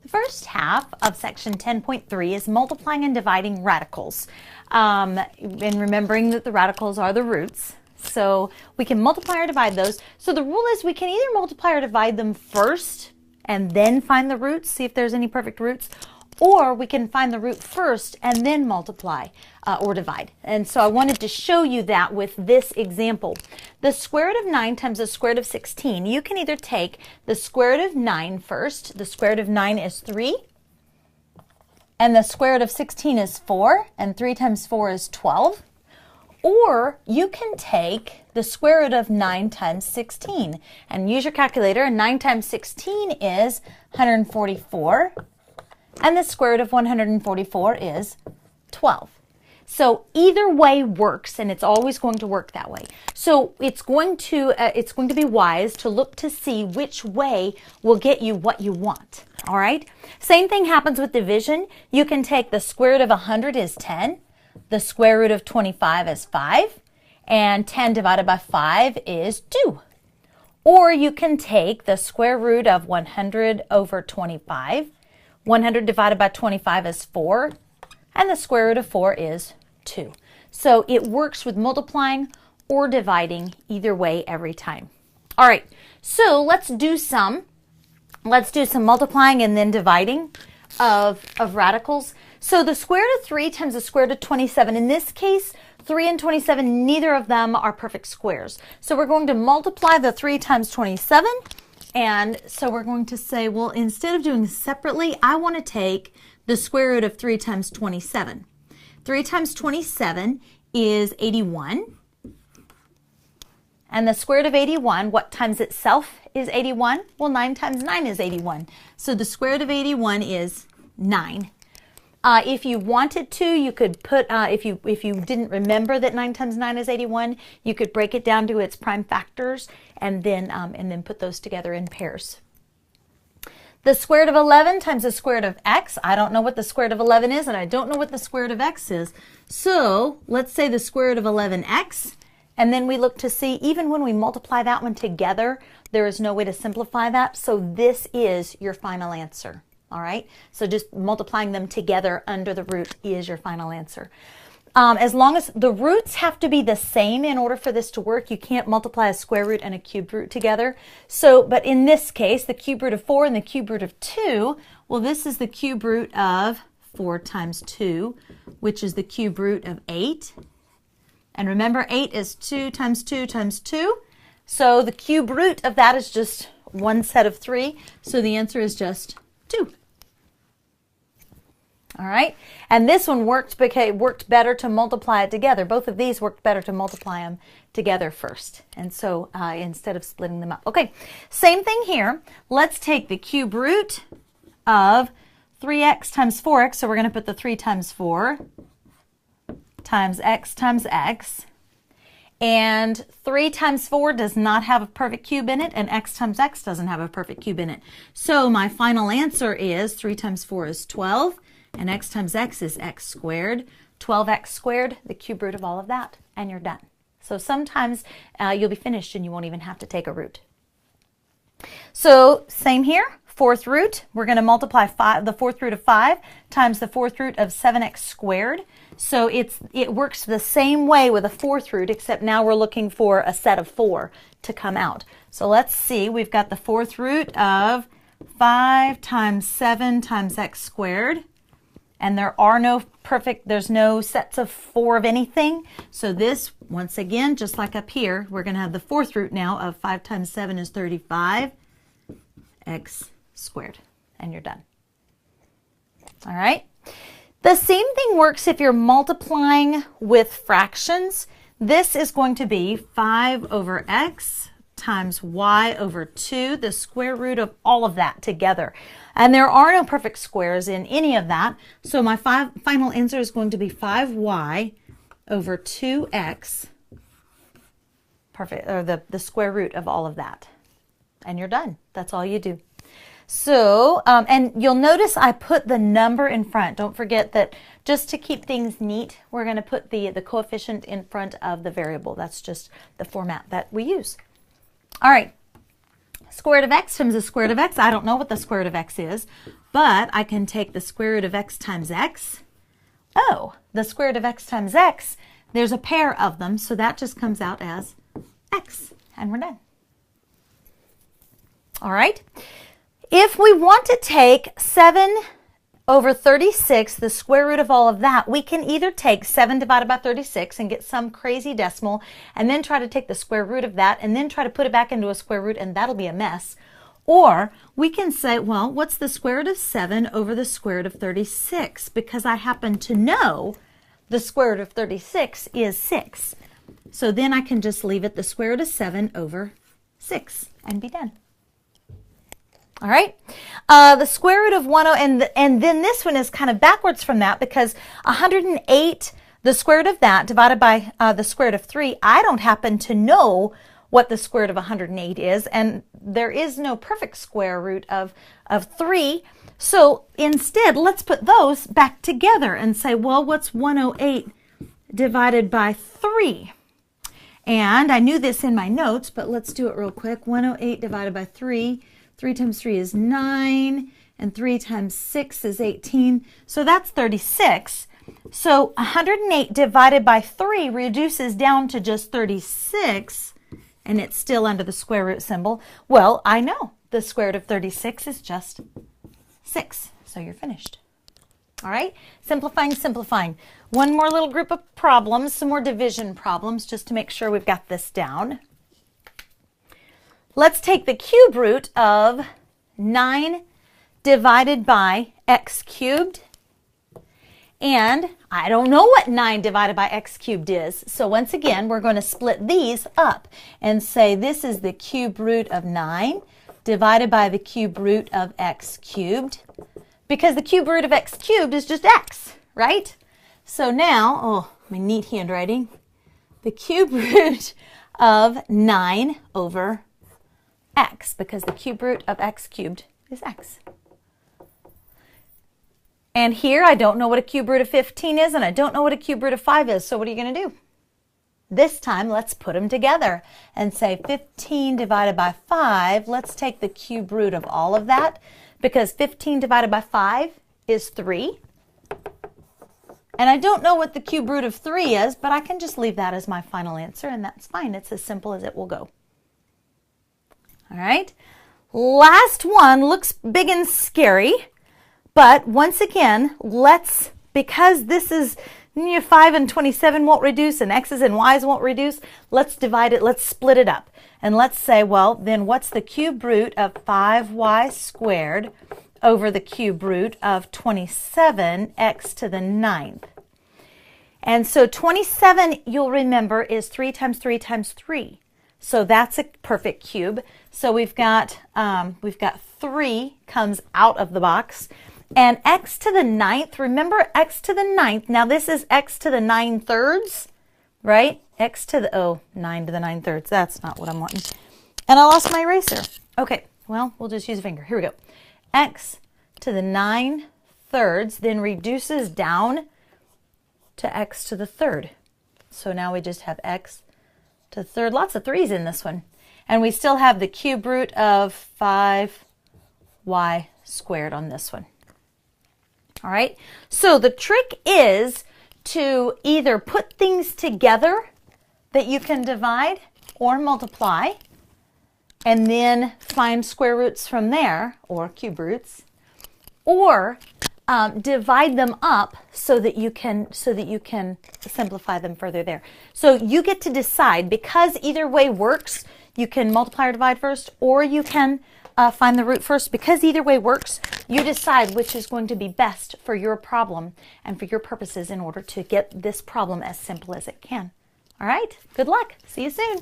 The first half of section 10.3 is multiplying and dividing radicals. And remembering that the radicals are the roots. So we can multiply or divide those. So the rule is we can either multiply or divide them first and then find the roots, see if there's any perfect roots, or we can find the root first and then multiply or divide. And so I wanted to show you that with this example. The square root of 9 times the square root of 16, you can either take the square root of 9 first. The square root of 9 is 3. And the square root of 16 is 4. And 3 times 4 is 12. Or you can take the square root of 9 times 16 and use your calculator. And 9 times 16 is 144. And the square root of 144 is 12. So either way works, and it's always going to work that way. So it's going to be wise to look to see which way will get you what you want. All right. Same thing happens with division. You can take the square root of 100 is 10. The square root of 25 is 5, and 10 divided by 5 is 2. Or you can take the square root of 100 over 25. 100 divided by 25 is 4, and the square root of 4 is 2. So it works with multiplying or dividing either way every time. All right, so let's do some multiplying and then dividing of radicals. So the square root of 3 times the square root of 27. In this case, 3 and 27, neither of them are perfect squares. So we're going to multiply the 3 times 27. And so we're going to say, well, instead of doing this separately, I want to take the square root of 3 times 27. 3 times 27 is 81. And the square root of 81, what times itself is 81? Well, 9 times 9 is 81. So the square root of 81 is 9. If you wanted to, you could put, if you didn't remember that 9 times 9 is 81, you could break it down to its prime factors and then put those together in pairs. The square root of 11 times the square root of x. I don't know what the square root of 11 is, and I don't know what the square root of x is. So let's say the square root of 11x, and then we look to see, even when we multiply that one together, there is no way to simplify that. So this is your final answer. All right, so just multiplying them together under the root is your final answer. As long as the roots have to be the same in order for this to work, you can't multiply a square root and a cubed root together. So, but in this case, the cube root of 4 and the cube root of 2, well, this is the cube root of 4 times 2, which is the cube root of 8. And remember, 8 is 2 times 2 times 2. So the cube root of that is just one set of 3. So the answer is just 2. All right, and this one worked better to multiply it together. Both of these worked better to multiply them together first, and so instead of splitting them up. Okay, same thing here. Let's take the cube root of 3x times 4x, so we're going to put the 3 times 4 times x, and 3 times 4 does not have a perfect cube in it, and x times x doesn't have a perfect cube in it. So my final answer is 3 times 4 is 12. And x times x is x squared. 12x squared, the cube root of all of that, and you're done. So sometimes you'll be finished and you won't even have to take a root. So same here, fourth root. We're going to multiply the fourth root of 5 times the fourth root of 7x squared. So it works the same way with a fourth root, except now we're looking for a set of 4 to come out. So let's see, we've got the fourth root of 5 times 7 times x squared. And there's no sets of 4 of anything. So this, once again, just like up here, we're going to have the fourth root now of 5 times 7 is 35, x squared. And you're done. All right. The same thing works if you're multiplying with fractions. This is going to be 5 over x times y over 2, the square root of all of that together. And there are no perfect squares in any of that. So my final answer is going to be 5y over 2x, perfect, or the square root of all of that. And you're done. That's all you do. So, and you'll notice I put the number in front. Don't forget that just to keep things neat, we're going to put the coefficient in front of the variable. That's just the format that we use. All right. Square root of x times the square root of x. I don't know what the square root of x is, but I can take the square root of x times x. Oh, the square root of x times x, there's a pair of them, so that just comes out as x, and we're done. All right. If we want to take 7 over 36, the square root of all of that, we can either take 7 divided by 36 and get some crazy decimal, and then try to take the square root of that, and then try to put it back into a square root, and that'll be a mess. Or we can say, well, what's the square root of 7 over the square root of 36? Because I happen to know the square root of 36 is 6. So then I can just leave it the square root of 7 over 6 and be done. All right, the square root of 108, and then this one is kind of backwards from that, because 108, the square root of that divided by the square root of 3, I don't happen to know what the square root of 108 is, and there is no perfect square root of 3. So instead, let's put those back together and say, well, what's 108 divided by 3? And I knew this in my notes, but let's do it real quick. 108 divided by 3. 3 times 3 is 9, and 3 times 6 is 18. So that's 36. So 108 divided by 3 reduces down to just 36, and it's still under the square root symbol. Well, I know the square root of 36 is just 6. So you're finished. All right, simplifying, simplifying. One more little group of problems, some more division problems, just to make sure we've got this down. Let's take the cube root of 9 divided by x cubed. And I don't know what 9 divided by x cubed is. So once again, we're going to split these up and say this is the cube root of 9 divided by the cube root of x cubed. Because the cube root of x cubed is just x, right? So now, oh, my neat handwriting. The cube root of 9 over x, because the cube root of x cubed is x. And here I don't know what a cube root of 15 is, and I don't know what a cube root of 5 is, so what are you going to do? This time let's put them together and say 15 divided by 5. Let's take the cube root of all of that, because 15 divided by 5 is 3. And I don't know what the cube root of 3 is, but I can just leave that as my final answer, and that's fine. It's as simple as it will go. All right, last one looks big and scary, but once again, because this is 5 and 27 won't reduce, and x's and y's won't reduce, let's divide it, let's split it up. And let's say, well, then what's the cube root of 5y squared over the cube root of 27x to the 9th? And so 27, you'll remember, is 3 times 3 times 3. So that's a perfect cube. So we've got 3 comes out of the box. And x to the 9th, remember x to the 9th. Now this is x to the 9/3, right? X to the, 9 to the 9/3. That's not what I'm wanting. And I lost my eraser. Okay, well, we'll just use a finger. Here we go. X to the 9/3 then reduces down to x to the 3rd. So now we just have x to the 3rd. Lots of 3's in this one. And we still have the cube root of 5y squared on this one. All right, so the trick is to either put things together that you can divide or multiply, and then find square roots from there, or cube roots, or divide them up so that you can simplify them further there. So you get to decide, because either way works. You can multiply or divide first, or you can find the root first. Because either way works, you decide which is going to be best for your problem and for your purposes in order to get this problem as simple as it can. All right, good luck. See you soon.